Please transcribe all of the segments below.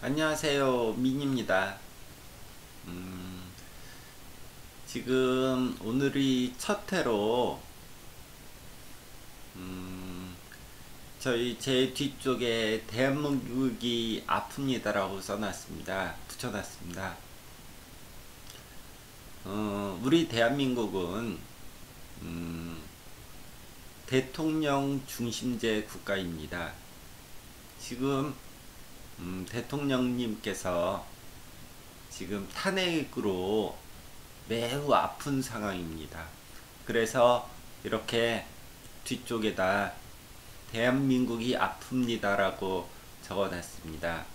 안녕하세요, 민입니다. 지금 오늘이 첫 회로 제 뒤쪽에 대한민국이 아픕니다라고 써놨습니다. 붙여놨습니다. 우리 대한민국은 대통령 중심제 국가입니다. 지금 대통령님께서 지금 탄핵으로 매우 아픈 상황입니다. 그래서 이렇게 뒤쪽에다 대한민국이 아픕니다라고 적어놨습니다.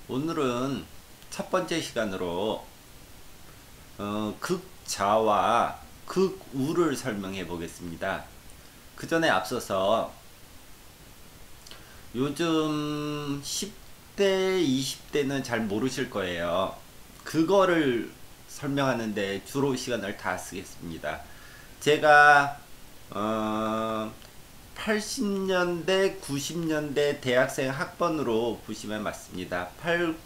오늘은 첫 번째 시간으로 극좌와 극우를 설명해 보겠습니다. 그 전에 앞서서 요즘 10대, 20대는 잘 모르실 거예요. 그거를 설명하는데 주로 시간을 다 쓰겠습니다. 제가 80년대, 90년대 대학생 학번으로 보시면 맞습니다. 80,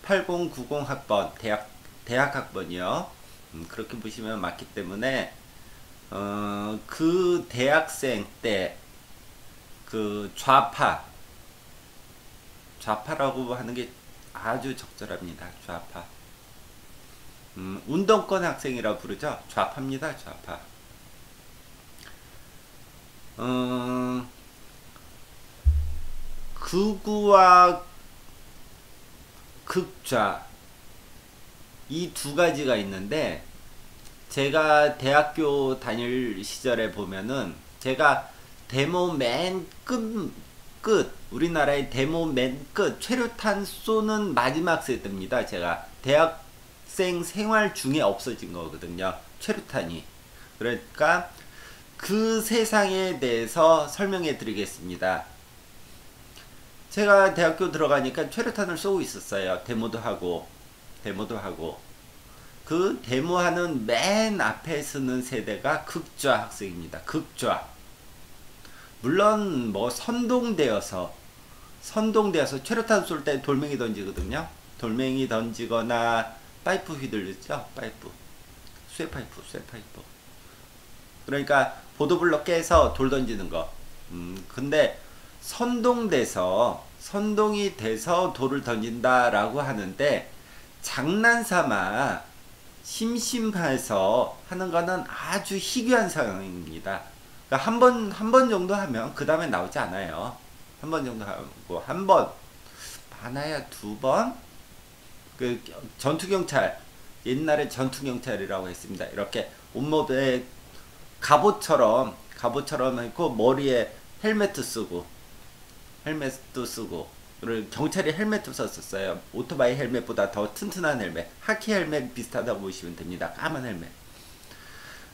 90 학번, 대학 학번이요. 그렇게 보시면 맞기 때문에 그 대학생 때 그 좌파라고 하는 게 아주 적절합니다. 좌파. 운동권 학생이라 부르죠. 좌파입니다. 좌파. 극우와 극좌 이 두 가지가 있는데 제가 대학교 다닐 시절에 보면은 제가 데모 맨 끝 우리나라의 데모 맨 끝 최루탄 쏘는 마지막 세대입니다. 제가 대학생 생활 중에 없어진 거거든요. 최루탄이. 그러니까 그 세상에 대해서 설명해 드리겠습니다. 제가 대학교 들어가니까 최루탄을 쏘고 있었어요. 데모도 하고 그 데모하는 맨 앞에 서는 세대가 극좌 학생입니다. 극좌. 물론 뭐 선동되어서 최루탄 쏠 때 돌멩이 던지거든요. 돌멩이 던지거나 파이프 휘둘르죠. 파이프. 쇠파이프. 그러니까 보도블럭 깨서 돌 던지는 거. 근데 선동이 돼서 돌을 던진다라고 하는데 장난삼아 심심해서 하는 거는 아주 희귀한 상황입니다. 그러니까 한 번 정도 하면 그 다음에 나오지 않아요. 한 번 정도 하고 많아야 두 번. 그 전투경찰 옛날에 전투경찰이라고 했습니다. 이렇게 온몸에 갑옷처럼 있고 머리에 헬멧도 쓰고 그리고 경찰이 헬멧도 썼었어요. 오토바이 헬멧보다 더 튼튼한 헬멧, 하키 헬멧 비슷하다고 보시면 됩니다. 까만 헬멧.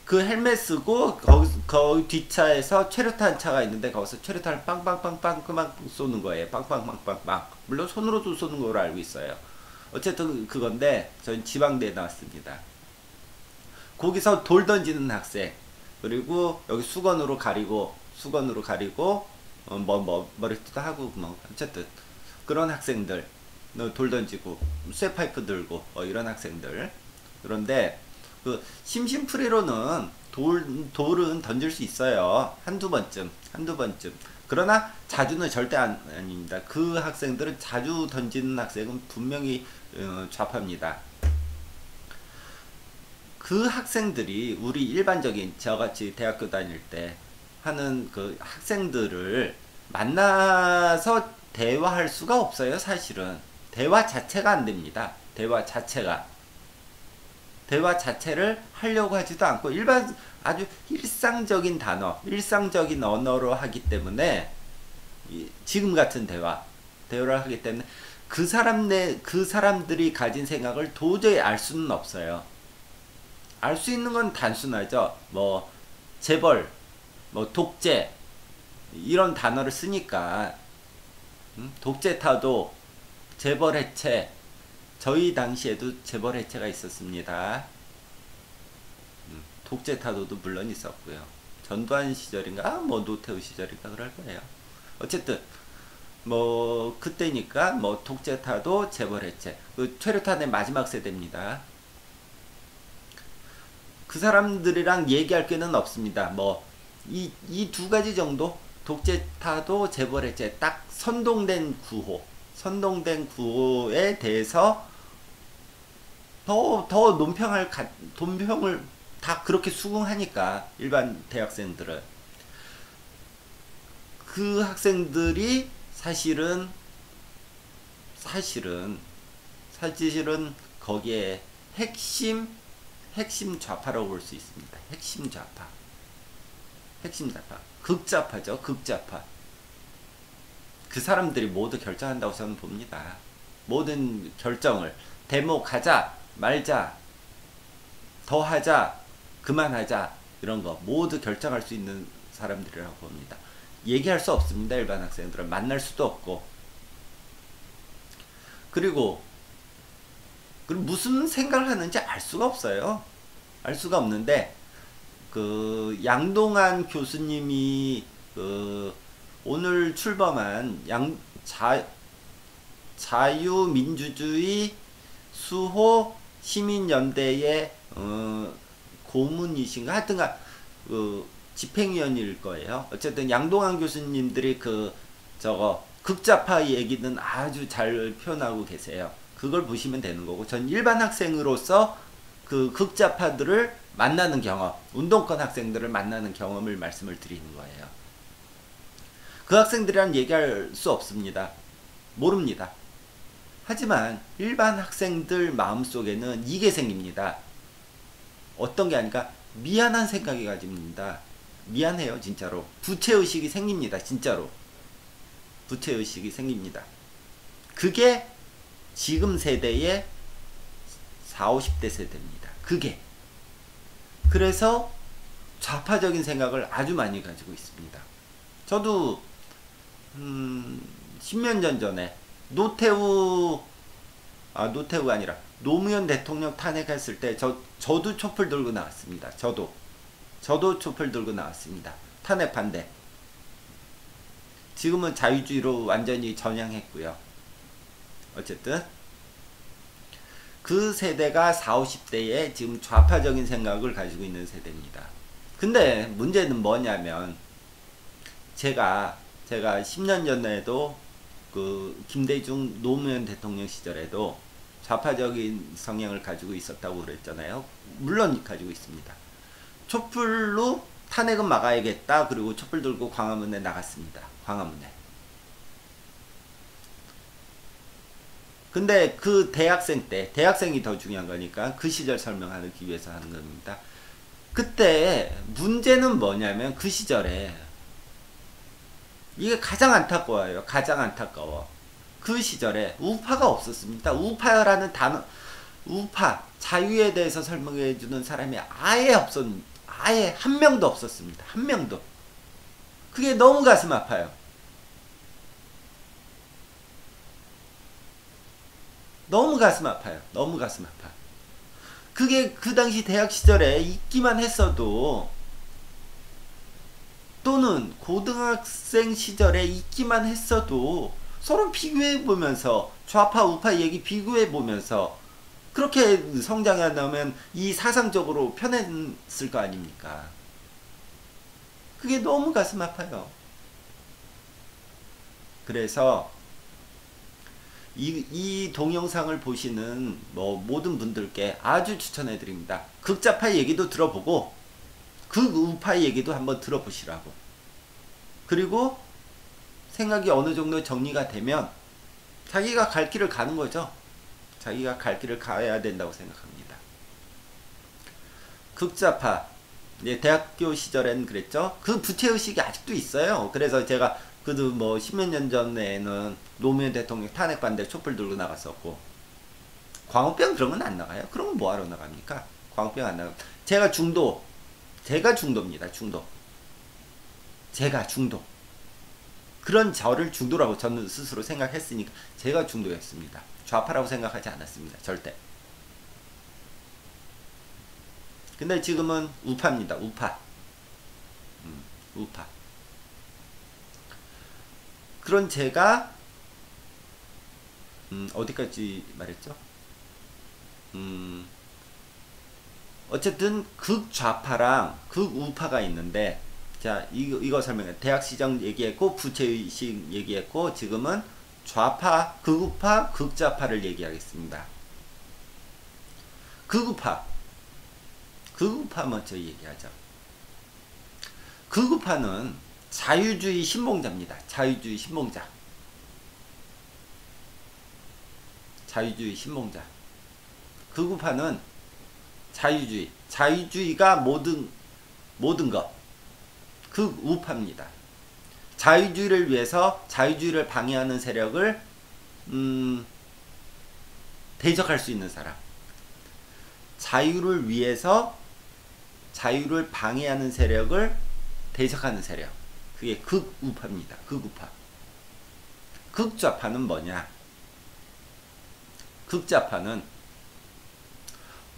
그 헬멧 쓰고 거기 뒷차에서 최루탄 차가 있는데 거기서 최루탄을 빵빵빵빵 그만 쏘는 거예요. 빵빵빵빵빵. 물론 손으로도 쏘는 걸로 알고 있어요. 어쨌든 그건데 전 지방대에 나왔습니다. 거기서 돌 던지는 학생, 그리고 여기 수건으로 가리고 머리띠도 하고 뭐 어쨌든 그런 학생들, 돌 던지고 쇠파이프 들고 이런 학생들. 그런데 그 심심풀이로는 돌은 던질 수 있어요. 한두 번쯤. 그러나 자주는 절대 아닙니다. 그 학생들은 자주 던지는 학생은 분명히 좌파입니다. 그 학생들이 우리 일반적인 저같이 대학교 다닐 때 하는 그 학생들을 만나서 대화할 수가 없어요. 사실은 대화 자체가 안 됩니다. 대화 자체를 하려고 하지도 않고 아주 일상적인 언어로 하기 때문에 지금 같은 대화를 하기 때문에 그 사람들이 가진 생각을 도저히 알 수는 없어요. 알 수 있는 건 단순하죠. 뭐 재벌, 뭐 독재 이런 단어를 쓰니까 독재 타도 재벌 해체. 저희 당시에도 재벌 해체가 있었습니다. 독재 타도도 물론 있었고요. 전두환 시절인가 뭐 노태우 시절인가 그럴 거예요. 어쨌든 뭐 그때니까 뭐 독재타도 재벌해체 그 최루탄의 마지막 세대입니다. 그 사람들이랑 얘기할 게는 없습니다. 뭐 이 두 가지 정도 독재타도 재벌해체 딱 선동된 구호에 대해서 더 논평을 다 그렇게 수긍하니까 일반 대학생들은 그 학생들이 사실은 거기에 핵심 좌파라고 볼 수 있습니다. 핵심 좌파, 극좌파죠. 극좌파. 그 사람들이 모두 결정한다고 저는 봅니다. 모든 결정을 데모 가자 말자 더 하자 그만하자 이런 거 모두 결정할 수 있는 사람들이라고 봅니다. 얘기할 수 없습니다. 일반 학생들은 만날 수도 없고 그리고 무슨 생각을 하는지 알 수가 없어요. 알 수가 없는데 그 양동안 교수님이 그 오늘 출범한 자유민주주의 수호 시민연대의 고문이신가 하여튼간 그 집행위원일 거예요. 어쨌든 양동안 교수님들이 극좌파 얘기는 아주 잘 표현하고 계세요. 그걸 보시면 되는 거고 전 일반 학생으로서 그 극좌파들을 만나는 경험, 운동권 학생들을 만나는 경험을 말씀을 드리는 거예요. 그 학생들이랑 얘기할 수 없습니다. 모릅니다. 하지만 일반 학생들 마음속에는 이게 생깁니다. 어떤 게 아니까 미안한 생각이 가집니다. 미안해요, 진짜로. 부채의식이 생깁니다, 진짜로. 부채의식이 생깁니다. 그게 지금 세대의 40, 50대 세대입니다. 그게. 그래서 좌파적인 생각을 아주 많이 가지고 있습니다. 저도 10년 전에 노태우가 아니라 노무현 대통령 탄핵했을 때 저도 촛불 들고 나왔습니다. 저도 촛불 들고 나왔습니다. 탄핵 반대. 지금은 자유주의로 완전히 전향했고요. 어쨌든 그 세대가 40, 50대에 지금 좌파적인 생각을 가지고 있는 세대입니다. 근데 문제는 뭐냐면 제가 10년 전에도 그 김대중 노무현 대통령 시절에도 좌파적인 성향을 가지고 있었다고 그랬잖아요. 물론 가지고 있습니다. 촛불로 탄핵은 막아야겠다. 그리고 촛불 들고 광화문에 나갔습니다. 광화문에. 근데 그 대학생이 더 중요한 거니까 그 시절 설명하기 위해서 하는 겁니다. 그때 문제는 뭐냐면 그 시절에 이게 가장 안타까워요. 가장 안타까워. 그 시절에 우파가 없었습니다. 우파라는 단어, 자유에 대해서 설명해 주는 사람이 아예 한 명도 없었습니다. 한 명도. 그게 너무 가슴 아파요. 너무 가슴 아파요. 너무 가슴 아파. 그게 그 당시 대학 시절에 있기만 했어도 또는 고등학생 시절에 있기만 했어도 서로 비교해보면서 좌파 우파 얘기 비교해보면서 그렇게 성장한다면 이 사상적으로 편했을 거 아닙니까? 그게 너무 가슴 아파요. 그래서 이 동영상을 보시는 모든 분들께 아주 추천해 드립니다. 극좌파 얘기도 들어보고 극우파 얘기도 한번 들어보시라고. 그리고 생각이 어느 정도 정리가 되면 자기가 갈 길을 가는 거죠. 자기가 갈 길을 가야 된다고 생각합니다. 극좌파, 대학교 시절엔 그랬죠. 그 부채의식이 아직도 있어요. 그래서 제가 그도 10몇 년 전에는 노무현 대통령 탄핵 반대 촛불 들고 나갔었고, 광우병 그런 건 안 나가요. 그런 건 뭐하러 나갑니까? 광우병 안 나가. 제가 중도입니다. 제가 중도. 그런 저를 중도라고 저는 스스로 생각했으니까 제가 중도였습니다. 좌파라고 생각하지 않았습니다. 절대. 근데 지금은 우파입니다. 우파. 그런 제가 어디까지 말했죠? 어쨌든 극좌파랑 극우파가 있는데, 자, 이거 설명해. 대학시정 얘기했고, 부채의식 얘기했고, 지금은 좌파, 극우파, 극좌파를 얘기하겠습니다. 극우파 먼저 얘기하죠. 극우파는 자유주의 신봉자입니다. 자유주의 신봉자. 극우파는 자유주의가 모든 것. 극우파입니다. 자유주의를 위해서 자유주의를 방해하는 세력을 대적할 수 있는 사람. 자유를 위해서 자유를 방해하는 세력을 대적하는 세력. 그게 극우파입니다. 극우파. 극좌파는 뭐냐? 극좌파는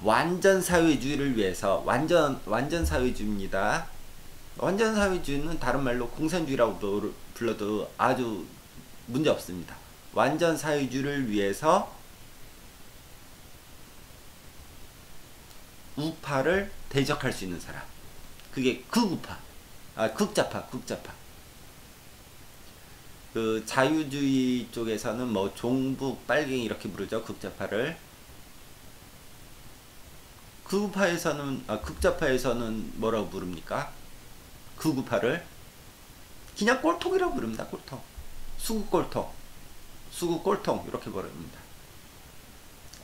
완전 사회주의를 위해서, 완전 사회주의입니다. 완전 사회주의는 다른 말로 공산주의라고 불러도 아주 문제 없습니다. 완전 사회주의를 위해서 우파를 대적할 수 있는 사람. 그게 극우파. 극좌파. 그 자유주의 쪽에서는 뭐 종북, 빨갱이 이렇게 부르죠. 극좌파를. 극좌파에서는 뭐라고 부릅니까? 극우파를 그냥 꼴통이라고 부릅니다. 꼴통. 수구꼴통 이렇게 부릅니다.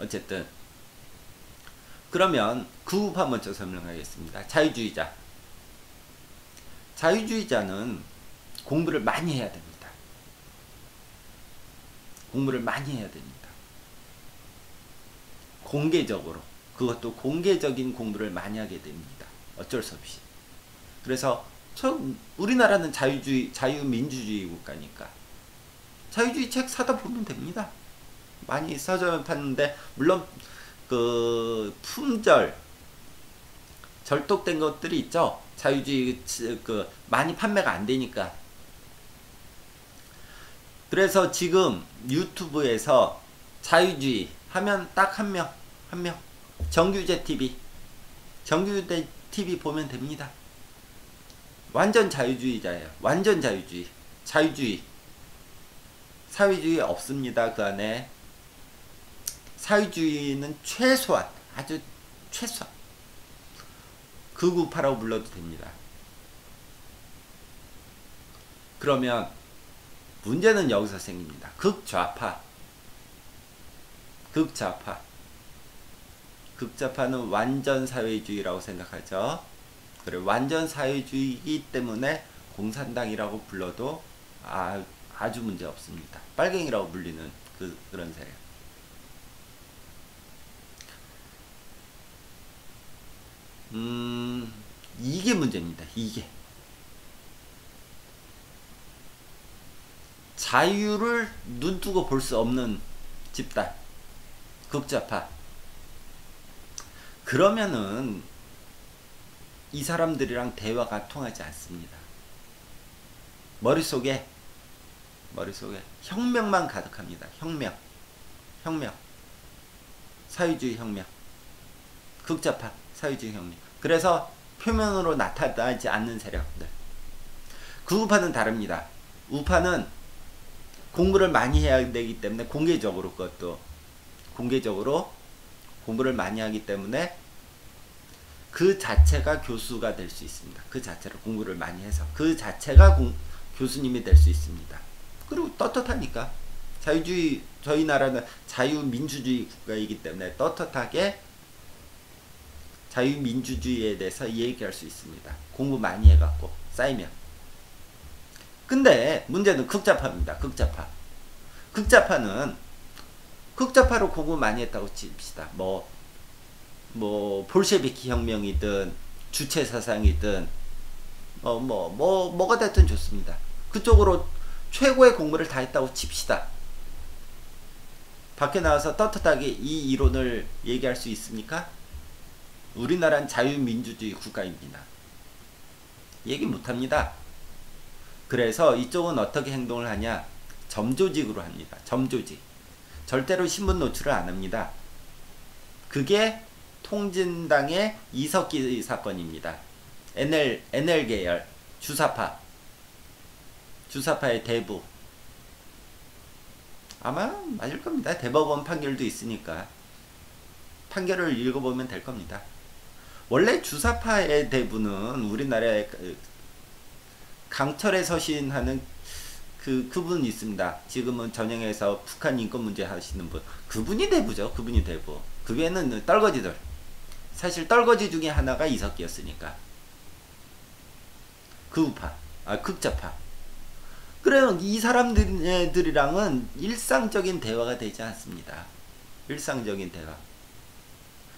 어쨌든 그러면 극우파 먼저 설명하겠습니다. 자유주의자는 공부를 많이 해야 됩니다. 공개적으로. 그것도 공개적인 공부를 많이 하게 됩니다. 어쩔 수 없이. 그래서 우리나라는 자유민주주의 국가니까 자유주의 책 사다 보면 됩니다. 많이 서점 팠는데, 물론 그 품절 절독된 것들이 있죠. 자유주의 많이 판매가 안 되니까. 그래서 지금 유튜브에서 자유주의 하면 딱 한 명. 정규재 TV 보면 됩니다. 완전 자유주의자예요. 완전 자유주의. 사회주의 없습니다. 그 안에. 사회주의는 아주 최소한. 극우파라고 불러도 됩니다. 그러면 문제는 여기서 생깁니다. 극좌파는 완전 사회주의라고 생각하죠. 그래, 완전 사회주의이기 때문에 공산당이라고 불러도 아주 문제 없습니다. 빨갱이라고 불리는 그런 세력. 이게 문제입니다. 이게 자유를 눈뜨고 볼 수 없는 집단, 극좌파. 그러면은 이 사람들이랑 대화가 통하지 않습니다. 머릿속에 혁명만 가득합니다. 혁명. 사회주의 혁명. 극좌파, 사회주의 혁명. 그래서 표면으로 나타나지 않는 세력들. 극우파는 다릅니다. 우파는 공부를 많이 해야 되기 때문에 공개적으로 공부를 많이 하기 때문에 그 자체가 교수가 될 수 있습니다. 그 자체로 공부를 많이 해서 그 자체가 교수님이 될 수 있습니다. 그리고 떳떳하니까. 저희 나라는 자유민주주의 국가이기 때문에 떳떳하게 자유민주주의에 대해서 얘기할 수 있습니다. 공부 많이 해갖고 쌓이면. 근데 문제는 극좌파입니다. 극좌파로 공부 많이 했다고 칩시다. 볼셰비키 혁명이든 주체사상이든 뭐가 됐든 좋습니다. 그쪽으로 최고의 공부를 다 했다고 칩시다. 밖에 나와서 떳떳하게 이 이론을 얘기할 수 있습니까? 우리나라는 자유민주주의 국가입니다. 얘기 못합니다. 그래서 이쪽은 어떻게 행동을 하냐? 점조직으로 합니다. 점조직. 절대로 신분 노출을 안 합니다. 그게 통진당의 이석기 사건입니다. NL 계열 주사파의 대부. 아마 맞을 겁니다. 대법원 판결도 있으니까 판결을 읽어보면 될 겁니다. 원래 주사파의 대부는 우리나라에 강철에 서신하는 그분 있습니다. 지금은 전역에서 북한 인권 문제 하시는 분. 그분이 대부죠. 그분이 대부. 그 외에는 떨거지들. 사실 떨거지 중에 하나가 이석기였으니까. 극우파. 극좌파. 그래요. 이 사람들이랑은 일상적인 대화가 되지 않습니다. 일상적인 대화.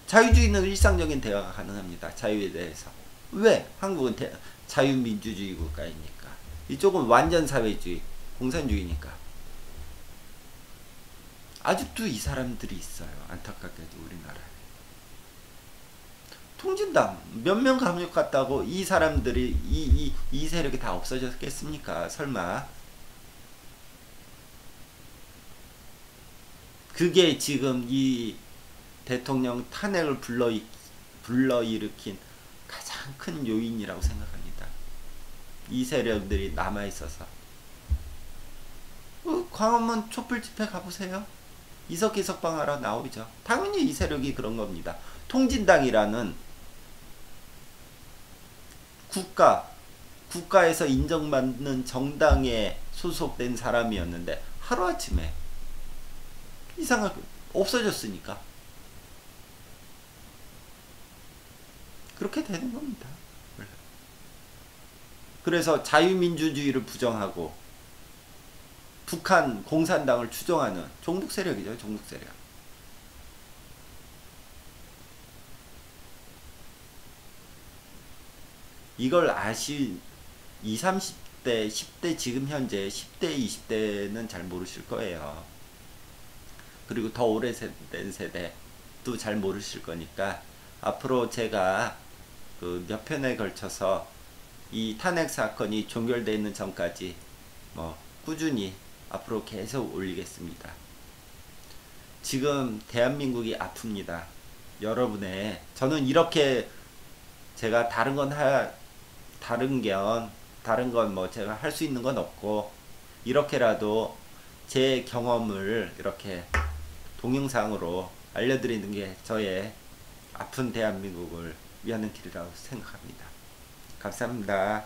자유주의는 일상적인 대화가 가능합니다. 자유에 대해서. 왜? 한국은 자유민주주의 국가이니까. 이쪽은 완전 사회주의, 공산주의니까. 아직도 이 사람들이 있어요. 안타깝게도 우리나라에. 통진당 몇 명 감옥 갔다고 이 사람들이 이 세력이 다 없어졌겠습니까? 설마. 그게 지금 이 대통령 탄핵을 불러일으킨 가장 큰 요인이라고 생각합니다. 이 세력들이 남아있어서. 광화문 촛불 집회 가보세요. 이석기 석방하러 나오죠. 당연히 이 세력이 그런 겁니다. 통진당이라는 국가에서 인정받는 정당에 소속된 사람이었는데 하루아침에 이상하게 없어졌으니까 그렇게 되는 겁니다. 그래서 자유민주주의를 부정하고 북한 공산당을 추종하는 종북 세력이죠. 종북 세력. 이걸 20, 30대, 10대 지금 현재 10대, 20대는 잘 모르실 거예요. 그리고 더 오래된 세대도 잘 모르실 거니까 앞으로 제가 그 몇 편에 걸쳐서 이 탄핵 사건이 종결되는 전까지 꾸준히 앞으로 계속 올리겠습니다. 지금 대한민국이 아픕니다. 여러분의 저는 이렇게 제가 다른 건 제가 할 수 있는 건 없고 이렇게라도 제 경험을 이렇게 동영상으로 알려드리는 게 저의 아픈 대한민국을 위하는 길이라고 생각합니다. 감사합니다.